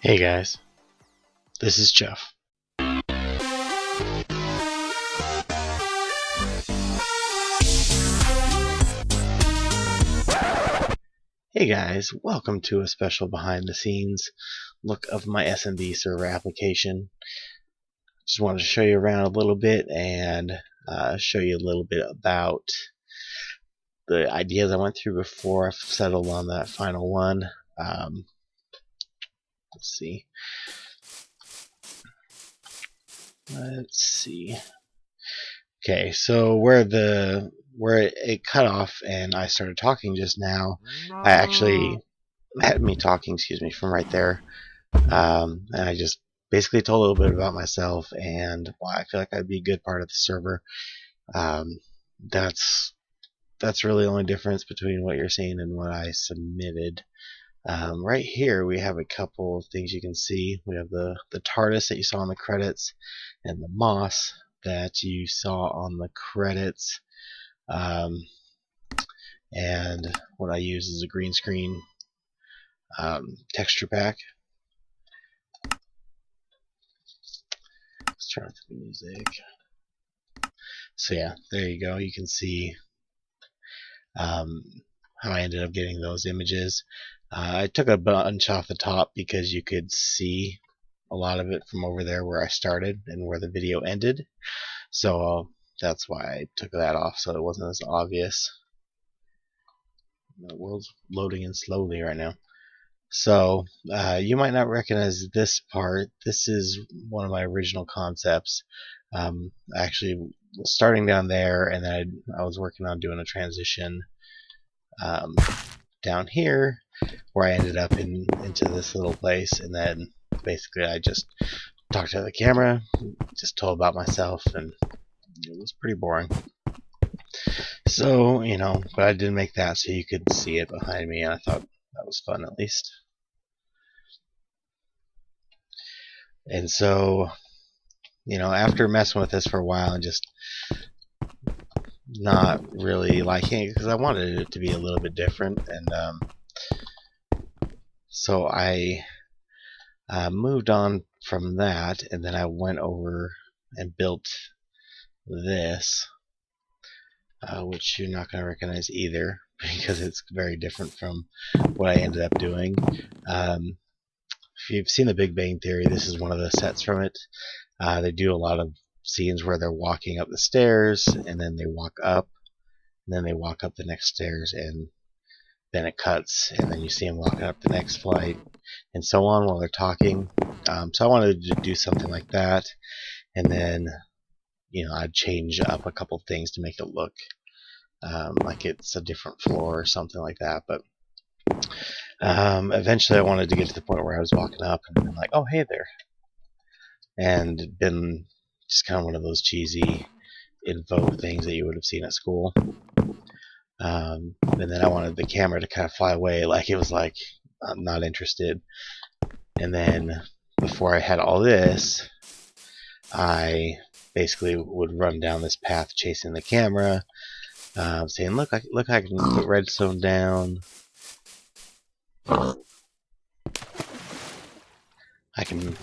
Hey guys, this is Jeff. Hey guys, welcome to a special behind the scenes look of my SMB server application. Just wanted to show you around a little bit and show you a little bit about the ideas I went through before I settled on that final one. Let's see. Okay, so where it cut off and I started talking just now, I actually had me talking, from right there. And I just basically told a little bit about myself and why I feel like I'd be a good part of the server. That's really the only difference between what you're seeing and what I submitted. Right here we have a couple of things you can see. We have the TARDIS that you saw in the credits and the moss that you saw on the credits. And what I use is a green screen texture pack. Let's turn off the music. So yeah, there you go. You can see how I ended up getting those images. I took a bunch off the top because you could see a lot of it from over there where I started and where the video ended. So that's why I took that off, so it wasn't as obvious. The world's loading in slowly right now. So you might not recognize this part. This is one of my original concepts. Actually, starting down there, and then I was working on doing a transition down here, where I ended up into this little place, and then basically I just talked to the camera, just told about myself, and it was pretty boring. So, but I did make that so you could see it behind me, and I thought that was fun at least. And so, after messing with this for a while and just not really liking it because I wanted it to be a little bit different, and so I moved on from that, and then I went over and built this, which you're not going to recognize either because it's very different from what I ended up doing. If you've seen The Big Bang Theory, this is one of the sets from it. They do a lot of scenes where they're walking up the stairs, and then they walk up, and then they walk up the next stairs, and then it cuts, and then you see them walking up the next flight, and so on while they're talking. So I wanted to do something like that, and then I'd change up a couple things to make it look like it's a different floor or something like that. But eventually I wanted to get to the point where I was walking up and I'm like, oh, hey there. And been just kind of one of those cheesy info things that you would have seen at school. And then I wanted the camera to kind of fly away, like it was like, I'm not interested. And then before I had all this, I basically would run down this path chasing the camera, saying, look, I can put redstone down. I can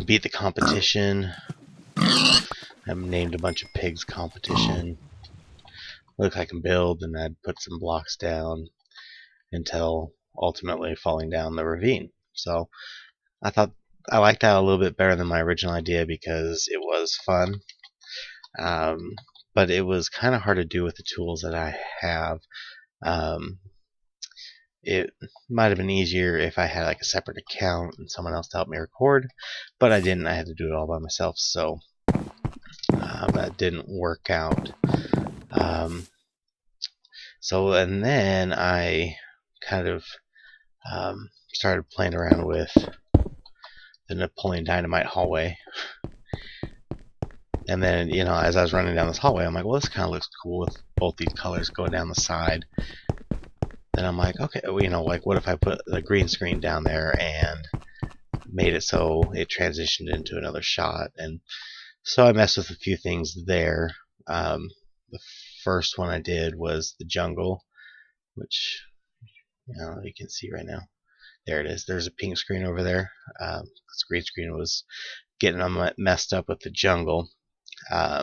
beat the competition. I've named a bunch of pigs competition. Look, I can build, and I'd put some blocks down until ultimately falling down the ravine. So I thought I liked that a little bit better than my original idea because it was fun. But it was kind of hard to do with the tools that I have. It might have been easier if I had like a separate account and someone else to help me record, but I didn't. I had to do it all by myself, so that didn't work out. And then I kind of started playing around with the Napoleon Dynamite hallway. And then, as I was running down this hallway, I'm like, well, this kind of looks cool with both these colors going down the side. Then I'm like, okay, like what if I put the green screen down there and made it so it transitioned into another shot? And so I messed with a few things there. The first one I did was the jungle, which you can see right now. There it is. There's a pink screen over there. This green screen was getting them messed up with the jungle. I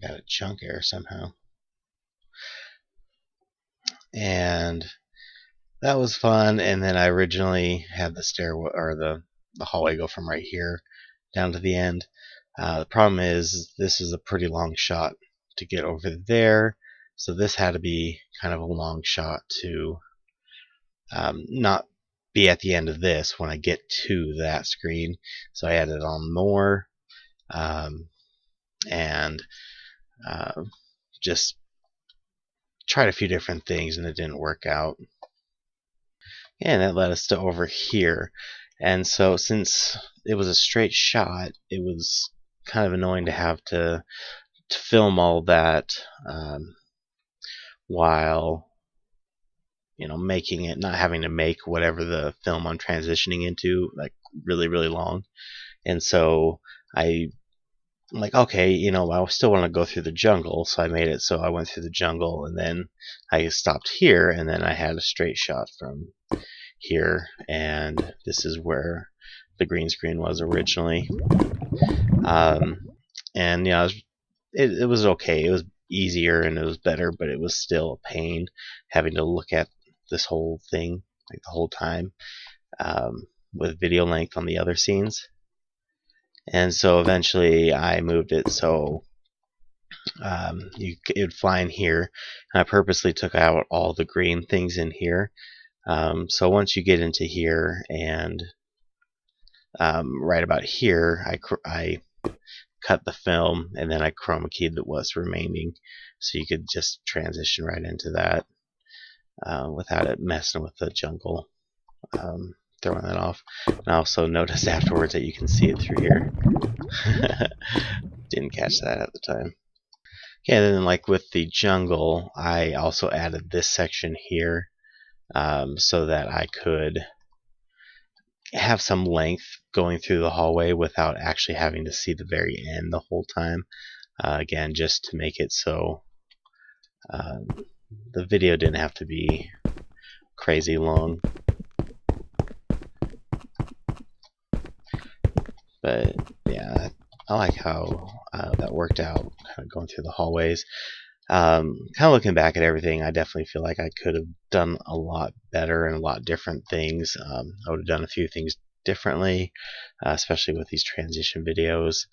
got a chunk error somehow. And that was fun. And then I originally had the stairway or the hallway go from right here down to the end. The problem is this is a pretty long shot to get over there, so this had to be kind of a long shot to not be at the end of this when I get to that screen. So I added on more and just tried a few different things, and it didn't work out. And that led us to over here. And so since it was a straight shot, it was kind of annoying to have to film all that while making it, not having to make whatever the film I'm transitioning into like really long. And so I'm like, okay, I still want to go through the jungle, so I made it so I went through the jungle, and then I stopped here, and then I had a straight shot from here, and this is where the green screen was originally. And it was okay. It was easier and it was better, but it was still a pain having to look at this whole thing like the whole time with video length on the other scenes. And so eventually I moved it so it would fly in here, and I purposely took out all the green things in here. So once you get into here and right about here, I cut the film, and then I chroma keyed what's remaining, so you could just transition right into that without it messing with the jungle, throwing that off. And I also noticed afterwards that you can see it through here. Didn't catch that at the time. Okay, then like with the jungle, I also added this section here so that I could have some length going through the hallway without actually having to see the very end the whole time. Again, just to make it so the video didn't have to be crazy long. But yeah, I like how that worked out, kind of going through the hallways. Kind of looking back at everything, I definitely feel like I could have done a lot better and a lot different things. I would have done a few things differently, especially with these transition videos.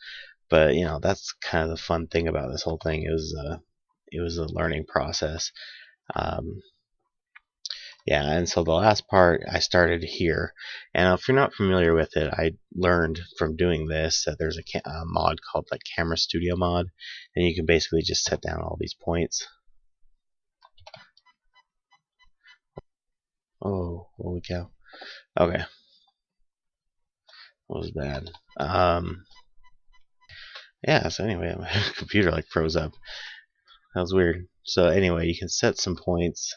But that's kind of the fun thing about this whole thing. It was a learning process. Yeah, and so the last part I started here, and if you're not familiar with it, I learned from doing this that there's a mod called like Camera Studio mod, and you can basically just set down all these points. Oh, holy cow. Okay. That was bad. Yeah, so anyway, my computer like froze up. That was weird. So anyway, you can set some points.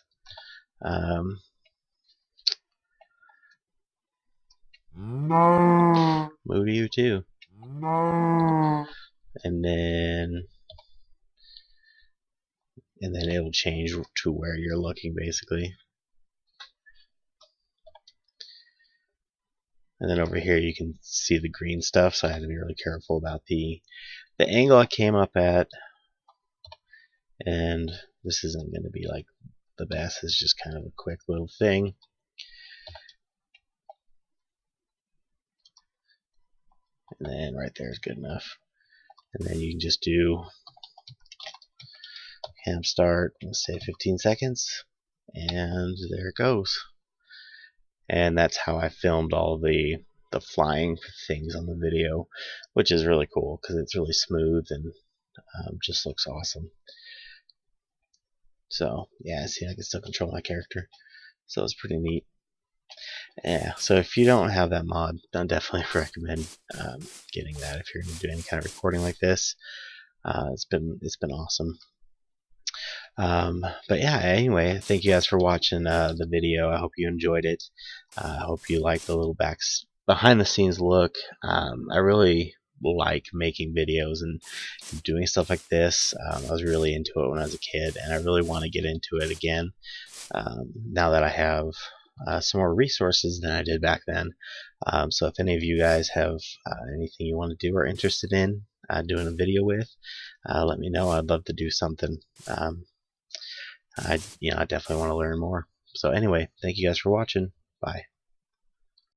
Move you too. And then it'll change to where you're looking basically. And then over here you can see the green stuff, so I had to be really careful about the angle I came up at. And this isn't going to be like the best, it's just kind of a quick little thing. And then right there is good enough. And then you can just do cam start, let's say 15 seconds, and there it goes. And that's how I filmed all the flying things on the video, which is really cool because it's really smooth and just looks awesome. So yeah, see, I can still control my character, so it's pretty neat. Yeah, so if you don't have that mod, I definitely recommend getting that if you're going to do any kind of recording like this. It's been awesome. But yeah, anyway, thank you guys for watching the video. I hope you enjoyed it. I hope you like the little behind the scenes look. I really like making videos and doing stuff like this. I was really into it when I was a kid, and I really want to get into it again now that I have some more resources than I did back then. So if any of you guys have anything you want to do or interested in doing a video with, let me know. I'd love to do something. I definitely want to learn more. So anyway, thank you guys for watching. Bye.